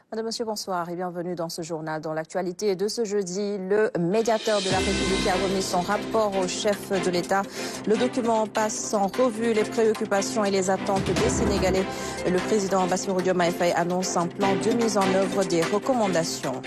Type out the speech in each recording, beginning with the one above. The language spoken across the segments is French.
Madame, Monsieur, bonsoir et bienvenue dans ce journal. Dans l'actualité de ce jeudi, le médiateur de la République a remis son rapport au chef de l'État. Le document passe en revue les préoccupations et les attentes des Sénégalais. Le président Bassirou Diomaye Faye annonce un plan de mise en œuvre des recommandations.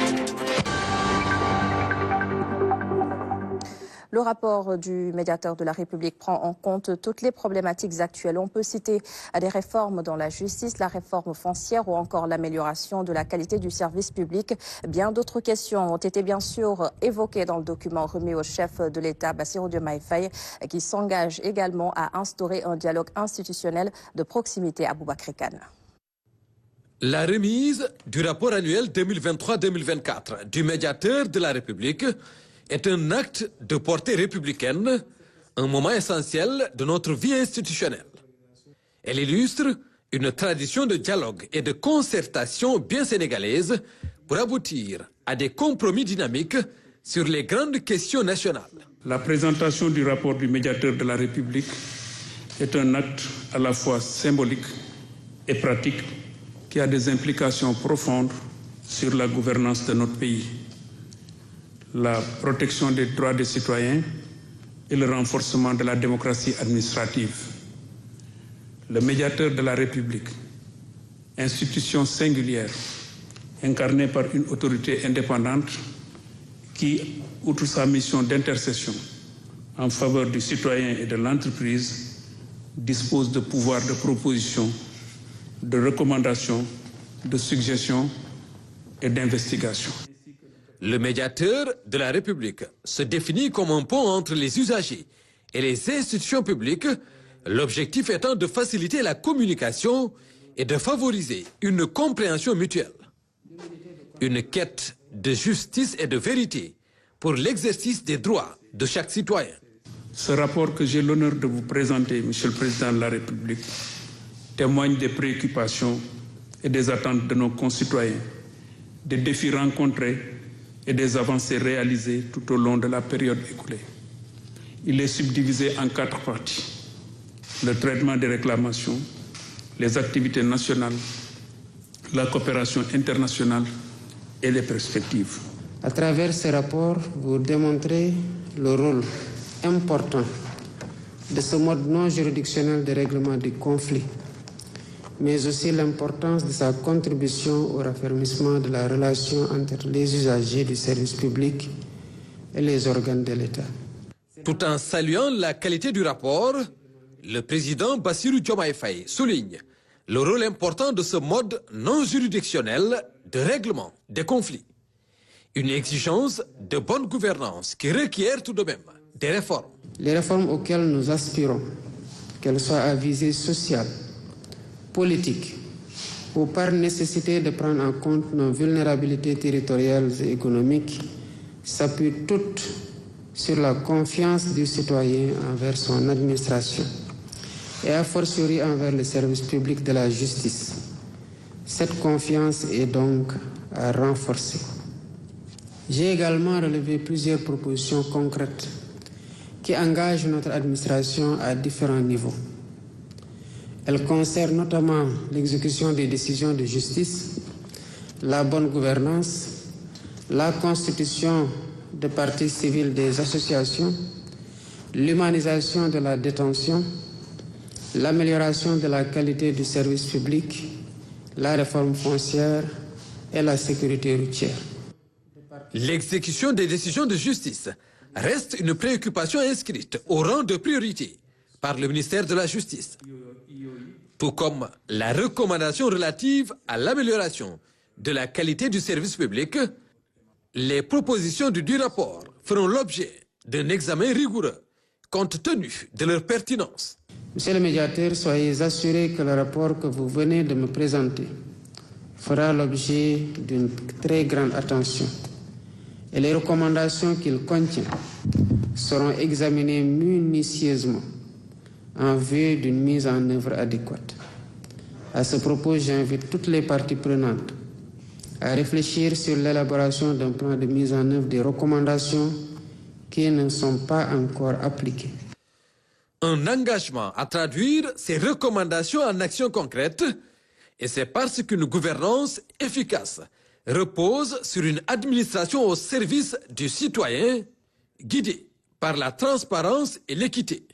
Le rapport du médiateur de la République prend en compte toutes les problématiques actuelles. On peut citer des réformes dans la justice, la réforme foncière ou encore l'amélioration de la qualité du service public. Bien d'autres questions ont été bien sûr évoquées dans le document remis au chef de l'État, Bassirou Diomaye Faye, qui s'engage également à instaurer un dialogue institutionnel de proximité à Boubacar Kane. La remise du rapport annuel 2023-2024 du médiateur de la République est un acte de portée républicaine, un moment essentiel de notre vie institutionnelle. Elle illustre une tradition de dialogue et de concertation bien sénégalaise pour aboutir à des compromis dynamiques sur les grandes questions nationales. La présentation du rapport du médiateur de la République est un acte à la fois symbolique et pratique qui a des implications profondes sur la gouvernance de notre pays, la protection des droits des citoyens et le renforcement de la démocratie administrative. Le médiateur de la République, institution singulière, incarnée par une autorité indépendante qui, outre sa mission d'intercession en faveur du citoyen et de l'entreprise, dispose de pouvoirs de proposition, de recommandation, de suggestion et d'investigation. Le médiateur de la République se définit comme un pont entre les usagers et les institutions publiques, l'objectif étant de faciliter la communication et de favoriser une compréhension mutuelle. Une quête de justice et de vérité pour l'exercice des droits de chaque citoyen. Ce rapport que j'ai l'honneur de vous présenter, Monsieur le Président de la République, témoigne des préoccupations et des attentes de nos concitoyens, des défis rencontrés et des avancées réalisées tout au long de la période écoulée. Il est subdivisé en 4 parties. Le traitement des réclamations, les activités nationales, la coopération internationale et les perspectives. À travers ce rapport, vous démontrez le rôle important de ce mode non juridictionnel de règlement des conflits, mais aussi l'importance de sa contribution au raffermissement de la relation entre les usagers du service public et les organes de l'État. Tout en saluant la qualité du rapport, le président Bassirou Diomaye Faye souligne le rôle important de ce mode non juridictionnel de règlement des conflits. Une exigence de bonne gouvernance qui requiert tout de même des réformes. Les réformes auxquelles nous aspirons, qu'elles soient à visée sociale, politique ou par nécessité de prendre en compte nos vulnérabilités territoriales et économiques, s'appuient toutes sur la confiance du citoyen envers son administration et a fortiori envers le service public de la justice. Cette confiance est donc à renforcer. J'ai également relevé plusieurs propositions concrètes qui engagent notre administration à différents niveaux. Elle concerne notamment l'exécution des décisions de justice, la bonne gouvernance, la constitution de parties civiles des associations, l'humanisation de la détention, l'amélioration de la qualité du service public, la réforme foncière et la sécurité routière. L'exécution des décisions de justice reste une préoccupation inscrite au rang de priorité par le ministère de la Justice, tout comme la recommandation relative à l'amélioration de la qualité du service public. Les propositions du rapport feront l'objet d'un examen rigoureux compte tenu de leur pertinence. Monsieur le médiateur, soyez assuré que le rapport que vous venez de me présenter fera l'objet d'une très grande attention et les recommandations qu'il contient seront examinées minutieusement en vue d'une mise en œuvre adéquate. À ce propos, j'invite toutes les parties prenantes à réfléchir sur l'élaboration d'un plan de mise en œuvre des recommandations qui ne sont pas encore appliquées. Un engagement à traduire ces recommandations en actions concrètes Et c'est parce qu'une gouvernance efficace repose sur une administration au service du citoyen, guidée par la transparence et l'équité.